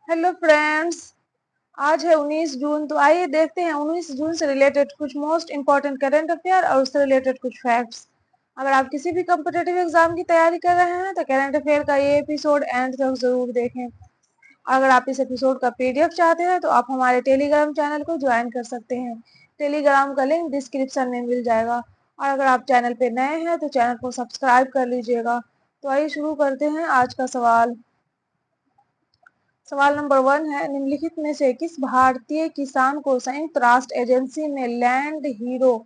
Hello friends. आज है 19 जून। तो आइए देखते हैं 19 जून से रिलेटेड कुछ मोस्ट इंपॉर्टेंट करंट अफेयर और उससे रिलेटेड कुछ फैक्ट्स। अगर आप किसी भी कॉम्पिटेटिव एग्जाम की तैयारी कर रहे हैं तो करंट अफेयर का ये एपिसोड एंड तक जरूर देखें। अगर आप इस एपिसोड का पीडीएफ चाहते हैं तो आप हमारे टेलीग्राम चैनल को ज्वाइन कर सकते हैं। टेलीग्राम का लिंक डिस्क्रिप्शन में मिल जाएगा। और अगर आप चैनल पे नए हैं तो चैनल को सब्सक्राइब कर लीजिएगा। तो आइए शुरू करते हैं आज का सवाल। सवाल नंबर 1 है, निम्नलिखित में से किस भारतीय किसान को संयुक्त राष्ट्र एजेंसी में लैंड हीरो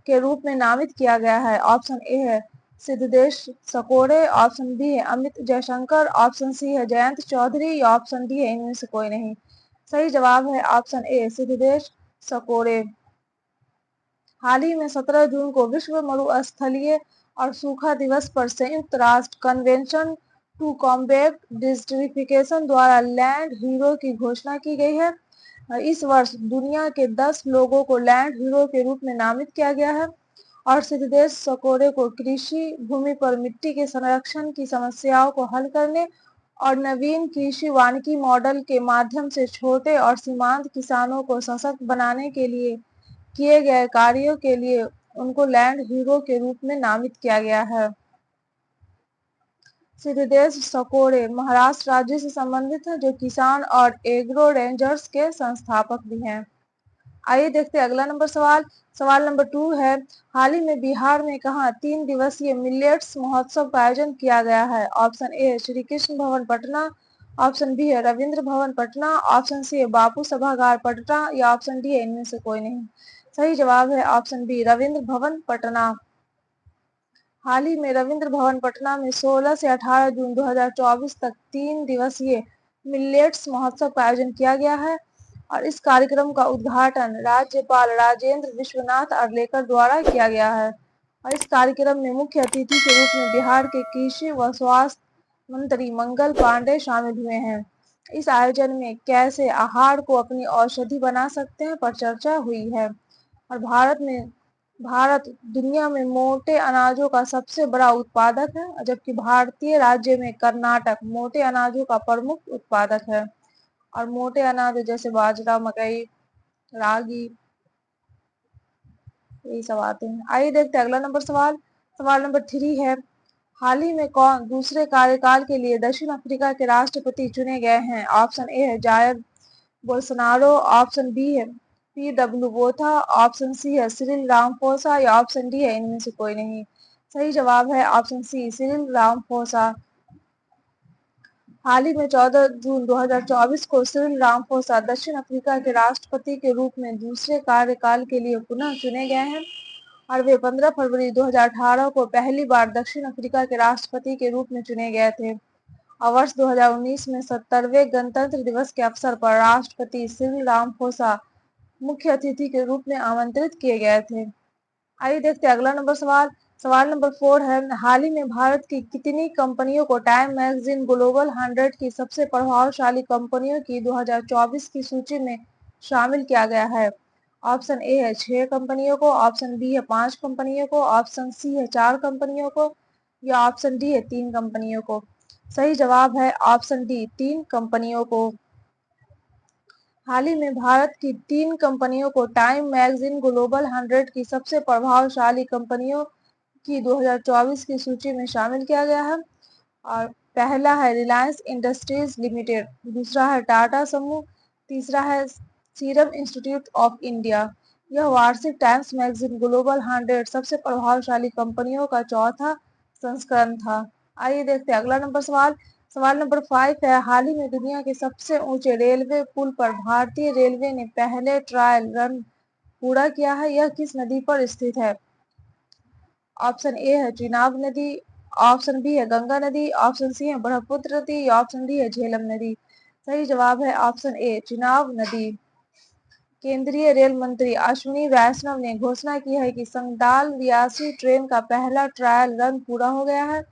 के रूप में नामित किया गया है? ऑप्शन ए है सिद्धेश सकौरे, ऑप्शन बी है अमित जयशंकर, ऑप्शन सी है जयंत चौधरी या ऑप्शन डी है इनमें से कोई नहीं। सही जवाब है ऑप्शन ए सिद्धेश सकौरे। हाल ही में 17 जून को विश्व मरुस्थलीय और सूखा दिवस पर संयुक्त राष्ट्र कन्वेंशन टू कॉम्बैट डिजर्टिफिकेशन द्वारा लैंड हीरो की घोषणा की गई है। इस वर्ष दुनिया के 10 लोगों को लैंड हीरो के रूप में नामित किया गया है और सिद्धेश सकौरे को कृषि भूमि पर मिट्टी के संरक्षण की समस्याओं को हल करने और नवीन कृषि वानिकी मॉडल के माध्यम से छोटे और सीमांत किसानों को सशक्त बनाने के लिए किए गए कार्यों के लिए उनको लैंड हीरो के रूप में नामित किया गया है। सिद्धेश सकौरे महाराष्ट्र राज्य से संबंधित है, जो किसान और एग्रो रेंजर्स के संस्थापक भी हैं। आइए देखते हैं अगला नंबर सवाल। सवाल नंबर 2 है, हाल ही में बिहार में कहाँ 3 दिवसीय मिलेट्स महोत्सव का आयोजन किया गया है? ऑप्शन ए श्री कृष्ण भवन पटना, ऑप्शन बी है रविंद्र भवन पटना, ऑप्शन सी है बापू सभागार पटना या ऑप्शन डी है इनमें से कोई नहीं। सही जवाब है ऑप्शन बी रविंद्र भवन पटना। हाल ही में रविंद्र भवन पटना में 16 से 18 जून 2024 तक 3 दिवसीय मिलेट्स महोत्सव का आयोजन किया गया है और इस कार्यक्रम का उद्घाटन राज्यपाल राजेंद्र विश्वनाथ अर्लेकर द्वारा किया गया है। और इस कार्यक्रम में मुख्य अतिथि के रूप में बिहार के कृषि व स्वास्थ्य मंत्री मंगल पांडे शामिल हुए हैं। इस आयोजन में कैसे आहार को अपनी औषधि बना सकते हैं पर चर्चा हुई है। और भारत दुनिया में मोटे अनाजों का सबसे बड़ा उत्पादक है, जबकि भारतीय राज्य में कर्नाटक मोटे अनाजों का प्रमुख उत्पादक है। और मोटे अनाज जैसे बाजरा, मकई, रागी, यही सब आते हैं। आइए देखते हैं अगला नंबर सवाल। सवाल नंबर 3 है, हाल ही में कौन दूसरे कार्यकाल के लिए दक्षिण अफ्रीका के राष्ट्रपति चुने गए हैं? ऑप्शन ए है जायर बोल्सोनारो, ऑप्शन बी है पी.डब्ल्यू. बोथा, ऑप्शन सी है सिरिल रामफोसा या ऑप्शन डी है इनमें से कोई नहीं। सही जवाब है ऑप्शन सी सिरिल रामफोसा। हाल ही में 14 जून 2024 को सिरिल रामफोसा दक्षिण अफ्रीका के राष्ट्रपति के रूप में दूसरे कार्यकाल के लिए पुनः चुने गए हैं और वे 15 फरवरी 2018 को पहली बार दक्षिण अफ्रीका के राष्ट्रपति के रूप में चुने गए थे। और वर्ष 2019 में 70वें गणतंत्र दिवस के अवसर पर राष्ट्रपति सिरिल रामफोसा मुख्य अतिथि के रूप में आमंत्रित किए गए थे। आइए देखते हैं अगला नंबर सवाल। सवाल नंबर 4 है, हाल ही में भारत की कितनी कंपनियों को टाइम मैगजीन ग्लोबल 100 की सबसे प्रभावशाली कंपनियों की 2024 की सूची में शामिल किया गया है? ऑप्शन ए है 6 कंपनियों को, ऑप्शन बी है 5 कंपनियों को, ऑप्शन सी है 4 कंपनियों को या ऑप्शन डी है 3 कंपनियों को। सही जवाब है ऑप्शन डी 3 कंपनियों को। हाल ही में भारत की 3 कंपनियों को टाइम मैगजीन ग्लोबल 100 की सबसे प्रभावशाली कंपनियों की 2024 की सूची में शामिल किया गया है। और पहला है रिलायंस इंडस्ट्रीज लिमिटेड, दूसरा है टाटा समूह, तीसरा है सीरम इंस्टीट्यूट ऑफ इंडिया। यह वार्षिक टाइम्स मैगजीन ग्लोबल 100 सबसे प्रभावशाली कंपनियों का चौथा संस्करण था। आइए देखते हैं अगला नंबर सवाल। सवाल नंबर 5 है, हाल ही में दुनिया के सबसे ऊंचे रेलवे पुल पर भारतीय रेलवे ने पहले ट्रायल रन पूरा किया है, यह किस नदी पर स्थित है? ऑप्शन ए है चिनाब नदी, ऑप्शन बी है गंगा नदी, ऑप्शन सी है ब्रह्मपुत्र नदी या ऑप्शन डी है झेलम नदी। सही जवाब है ऑप्शन ए चिनाब नदी। केंद्रीय रेल मंत्री अश्विनी वैष्णव ने घोषणा की है कि संगडाल रियासी ट्रेन का पहला ट्रायल रन पूरा हो गया है,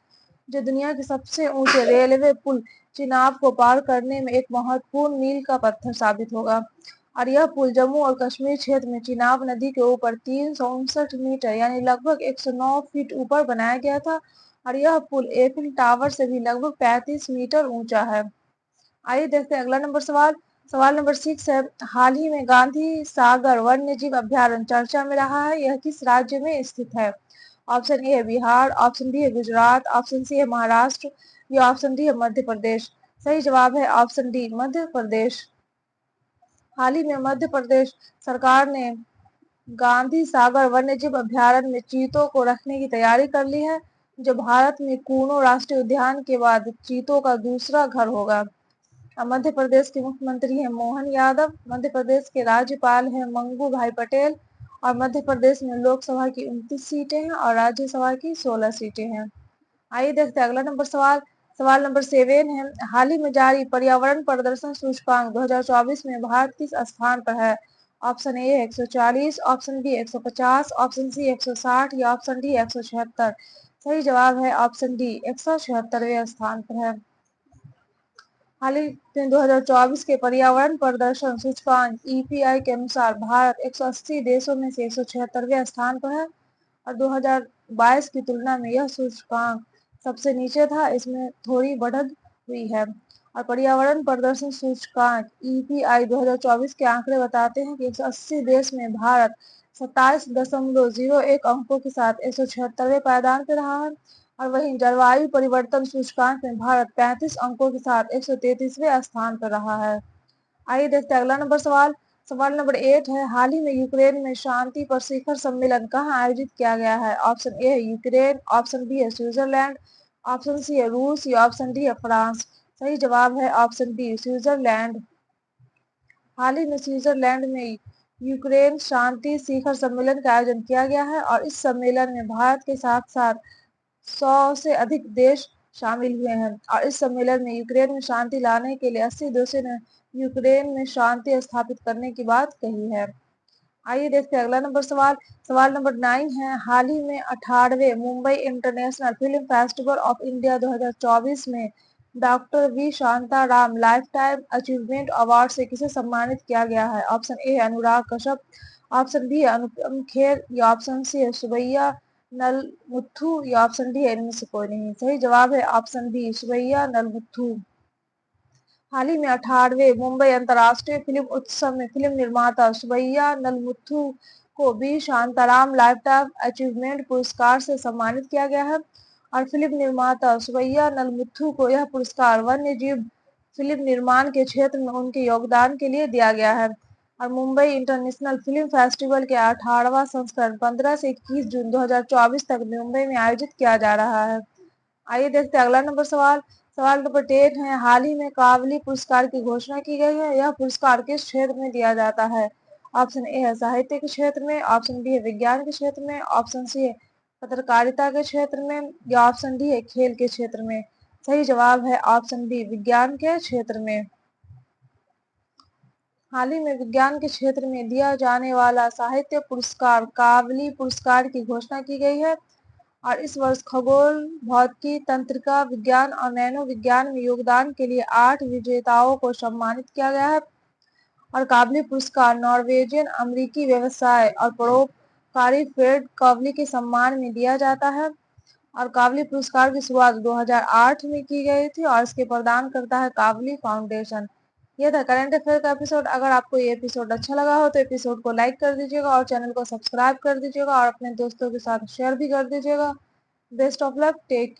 जो दुनिया के सबसे ऊंचे रेलवे पुल चिनाब को पार करने में एक महत्वपूर्ण मील का पत्थर साबित होगा। और यह पुल जम्मू और कश्मीर क्षेत्र में चिनाब नदी के ऊपर 359 मीटर यानी लगभग 109 फीट ऊपर बनाया गया था और यह पुल एफिल टावर से भी लगभग 35 मीटर ऊंचा है। आइए देखते हैं अगला नंबर सवाल। सवाल नंबर 6 है, हाल ही में गांधी सागर वन्य जीव अभ्यारण्य चर्चा में रहा है, यह किस राज्य में स्थित है? ऑप्शन ए है बिहार, ऑप्शन बी है गुजरात, ऑप्शन सी है महाराष्ट्र या ऑप्शन डी है मध्य प्रदेश। सही जवाब है ऑप्शन डी मध्य प्रदेश। हाल ही में मध्य प्रदेश सरकार ने गांधी सागर वन्यजीव अभ्यारण्य में चीतों को रखने की तैयारी कर ली है, जो भारत में कूनो राष्ट्रीय उद्यान के बाद चीतों का दूसरा घर होगा। मध्य प्रदेश के मुख्यमंत्री हैं मोहन यादव, मध्य प्रदेश के राज्यपाल हैं मंगू भाई पटेल और मध्य प्रदेश में लोकसभा की 29 सीटें हैं और राज्यसभा की 16 सीटें हैं। आइए देखते हैं अगला नंबर सवाल। सवाल नंबर 7 है, हाल ही में जारी पर्यावरण प्रदर्शन सूचकांक 2024 में भारत किस स्थान पर है? ऑप्शन ए है 140, ऑप्शन बी 150, ऑप्शन सी 160 या ऑप्शन डी 176। सही जवाब है ऑप्शन डी 176वें स्थान पर है। हाल ही में 2024 के पर्यावरण प्रदर्शन सूचकांक ईपीआई के अनुसार भारत 180 देशों में से 176वें स्थान पर है और 2022 की तुलना में यह सूचकांक सबसे नीचे था, इसमें थोड़ी बढ़त हुई है। और पर्यावरण प्रदर्शन सूचकांक ईपीआई 2024 के आंकड़े बताते हैं कि 180 देश में भारत 27.01 अंकों के साथ 176वें पायदान पर रहा है और वहीं जलवायु परिवर्तन सूचकांक में भारत 35 अंकों के साथ 133वें स्थान पर रहा है। आइए देखते हैं अगला नंबर सवाल। सवाल नंबर 8 है, हाल ही में यूक्रेन में शांति पर शिखर सम्मेलन कहाँ आयोजित किया गया है? ऑप्शन ए है यूक्रेन, ऑप्शन बी है स्विट्जरलैंड, ऑप्शन सी है रूस या ऑप्शन डी है फ्रांस। सही जवाब है ऑप्शन बी स्विट्जरलैंड। हाल ही में स्विट्जरलैंड में यूक्रेन शांति शिखर सम्मेलन का आयोजन किया गया है और इस सम्मेलन में भारत के साथ साथ 100 से अधिक देश शामिल हुए हैं और इस सम्मेलन में यूक्रेन में शांति लाने के लिए 80 देशों ने यूक्रेन में शांति स्थापित करने की बात कही है। आइए देखते हैं अगला नंबर सवाल। सवाल नंबर 9 है, हाल ही में 18वें Mumbai international film festival of India 2024 में doctor V Shantaram lifetime achievement award से किसे सम्मानित किया गया है? ऑप्शन ए है अनुराग कश्यप, ऑप्शन बी है अनुपम खेर या ऑप्शन सी है सुबैया नलमुथु या ऑप्शन डी है इनमें से कोई नहीं। सही जवाब है ऑप्शन बी सुबैया नलमुथु। हाल ही में 18वें मुंबई अंतर्राष्ट्रीय फिल्म उत्सव में फिल्म निर्माता सुबैया नलमुथु को बी शांताराम लाइफटाइम अचीवमेंट पुरस्कार से सम्मानित किया गया है और फिल्म निर्माता सुबैया नलमुथु को यह पुरस्कार वन्य जीव फिल्म निर्माण के क्षेत्र में उनके योगदान के लिए दिया गया है। और मुंबई इंटरनेशनल फिल्म फेस्टिवल के 18वां संस्करण 15 से 21 जून 2024 तक मुंबई में आयोजित किया जा रहा है। आइए देखते हैं अगला नंबर सवाल। सवाल नंबर 10 है, हाल ही में कावली पुरस्कार की घोषणा की गई है, यह पुरस्कार किस क्षेत्र में दिया जाता है? ऑप्शन ए है साहित्य के क्षेत्र में, ऑप्शन बी है विज्ञान के क्षेत्र में, ऑप्शन सी है पत्रकारिता के क्षेत्र में या ऑप्शन डी है खेल के क्षेत्र में। सही जवाब है ऑप्शन बी विज्ञान के क्षेत्र में। हाल ही में विज्ञान के क्षेत्र में दिया जाने वाला साहित्य पुरस्कार कावली पुरस्कार की घोषणा की गई है और इस वर्ष खगोल भौतिकी तंत्रिका विज्ञान और नैनो विज्ञान में योगदान के लिए 8 विजेताओं को सम्मानित किया गया है। और काबली पुरस्कार नॉर्वेजियन अमेरिकी व्यवसाय और परोपकारी फ्रेड काबली के सम्मान में दिया जाता है और काबली पुरस्कार की शुरुआत 2008 में की गई थी और इसके प्रदान करता है काबली फाउंडेशन। यह था करंट अफेयर का एपिसोड। अगर आपको ये एपिसोड अच्छा लगा हो तो एपिसोड को लाइक कर दीजिएगा और चैनल को सब्सक्राइब कर दीजिएगा और अपने दोस्तों के साथ शेयर भी कर दीजिएगा। Best of luck, take